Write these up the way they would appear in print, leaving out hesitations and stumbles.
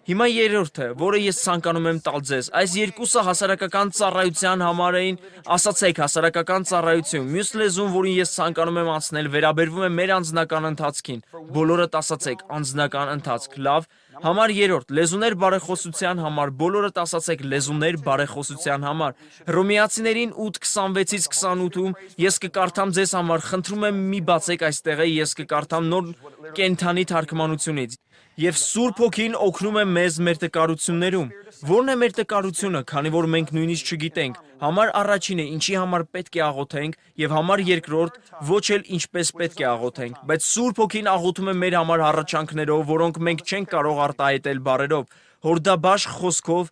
Հիմա երրորդը, որը ես ցանկանում եմ տալ ձեզ, այս երկուսը հասարակական ծառայության համար էին, ասացեք հասարակական ծառայություն, մյուս լեզուն, որին ես ցանկանում եմ անցնել, վերաբերվում է մեր անձնական ընթացքին, բոլորդ ասացեք անձնական ընթացք, լավ, համար երրորդ, լեզուներ բարեխոսության համար, բոլորդ ասացեք լեզուներ բարեխոսության համար, Հռոմեացիներին 8:26-ից 28-ում ես կկարդամ ձեզ համար, խնդրում եմ մի բացեք այստեղը, ես կկարդամ նոր կենթանի թարգմանությունից։ Եվ Սուրբ Հոգին օգնում է մեզ մեր տկարություններում։ Ո՞րն է մեր տկարությունը, քանի որ մենք նույնիսկ չգիտենք։ Համար առաջինը, ինչի համար պետք է աղոթենք, եւ համար երկրորդ, ոչ էլ ինչպես պետք է աղոթենք, բայց Սուրբ Հոգին աղոթում է մեր համար հառաչանքներով, որոնք մենք չենք կարող արտահայտել բառերով, հորդաբաշխ խոսքով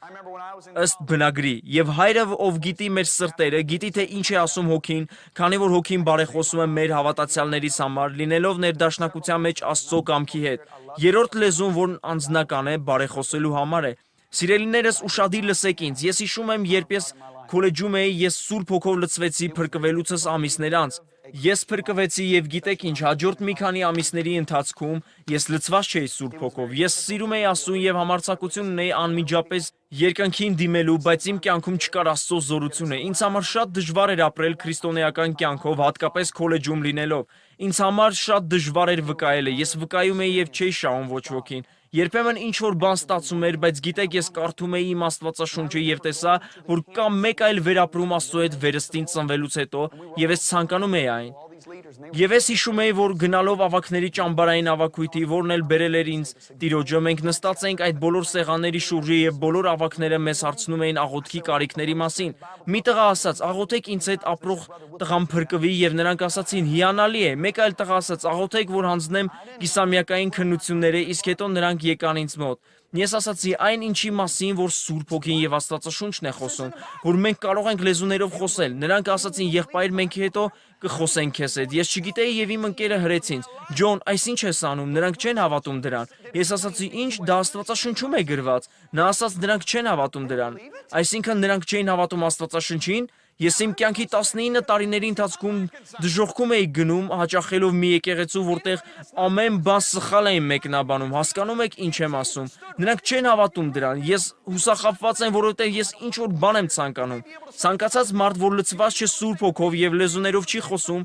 ըստ բնագրի, եւ Հայրը, ով գիտի մեր սրտերը, գիտի թե ինչ է ասում Հոգին, քանի որ Հոգին բարեխոսում է մեր հավատացյալներիս համար, լինելով ներդաշնակության մեջ Աստծո կամքի հետ։ Երրորդ լեզուն, որն անձնական է, բարեխոսելու համար է։ Սիրելիներս, ուշադիր լսեք ինձ, ես հիշում եմ, երբ ես քոլեջում էի, ես Սուրբ Հոգով լցվեցի փրկվելուցս ամիսներ անց։ Ես փրկվեցի եւ գիտեք ինչ, հաջորդ մի քանի ամիսների ընթացքում ես լցված չէի Սուրբ Հոգով։ Ես սիրում էի Աստծուն եւ համարձակություն ունեի անմիջապես երկնքին դիմելու, բայց իմ կյանքում չկար Աստծո զորությունը։ Ինձ համար շատ դժվար էր ապրել քրիստոնեական կյանքով, հատկապես քոլեջում լինելով։ Ինձ համար շատ դժվար էր վկայելը։ Ես վկայում էի եւ չէի շահում ոչ ոքին։ Երբեմն ինչ որ բան ստացում էր, բայց գիտեք, ես կարդում էի իմ Աստվածաշունչը եւ տեսա, որ կա մեկ այլ վերապրում Աստծո հետ վերստին ծնվելուց հետո, եւ ես ցանկանում էի այն։ Եվ ես հիշում էի, որ գնալով ավագների ճամբարային ավագույթի, որն էլ բերել էր ինձ Տիրոջը, մենք նստած էինք այդ բոլոր սեղանների շուրջը եւ բոլոր ավագները մեզ հարցնում էին աղոթքի կարիքների մասին։ Մի տղա ասաց. «Աղոթեք ինձ հետ ապրող տղան փրկվի», եւ նրանք ասացին. «Հիանալի է»։ Մեկ այլ տղա ասաց. «Աղոթեք, որ հանձնեմ կիսամյակային քննությունները», իսկ հետո նրանք եկան ինձ մոտ։ Ես ասացի այն ինչի մասին, որ Սուրբ Հոգին եւ Աստվածաշունչն է խոսում, որ մենք կարող ենք լեզուներով խոսել։ Նրանք ասացին. «Եղբայր, մենք հետո կխոսենք քեզ հետ»։ Ես չգիտեի եւ իմ ընկերը հրեց ինձ. «Ջոն, այս ինչ ես անում, նրանք չեն հավատում դրան»։ Ես ասացի. «Ինչ, դա Աստվածաշունչում է գրված»։ Նա ասաց. «Նրանք չեն հավատում դրան»։ Այսինքն նրանք չէին հավատում Աստվածաշունչին։ Ես իմ կյանքի 19 տարիների ընթացքում դժոխքում էի գնում, հաճախելով մի եկեղեցու, որտեղ ամեն բան սխալ էին մեկնաբանում, հասկանում եք ինչ եմ ասում։ Նրանք չեն հավատում դրան։ Ես հուսախաբված եմ, որովհետև ես ինչ որ բան եմ ցանկանում։ Ցանկացած մարդ, որ լցված չէ Սուրբ Հոգով եւ լեզուներով չի խոսում,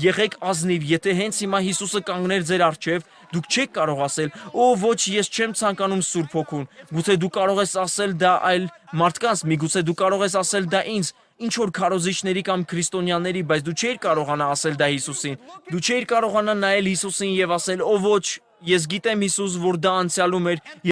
եղեք ազնիվ, եթե հենց հիմա Հիսուսը կանգներ ձեր առջև, դուք չեք կարող ասել. «Օ, ոչ, ես չեմ ցանկանում Սուրբ Հոգուն»։ Գուցե դու կարող ես ասել դա այլ մարդկանց, միգուցե դու կարող ես ասել դա ինձ, ինչ որ քարոզիչների կամ քրիստոնյաների, բայց դու չէիր կարողանա ասել դա Հիսուսին։ Դու չէիր կարողանա նայել Հիսուսին եւ ասել. «Օ ոչ, ես գիտեմ Հիսուս, որ դա անցյալում էր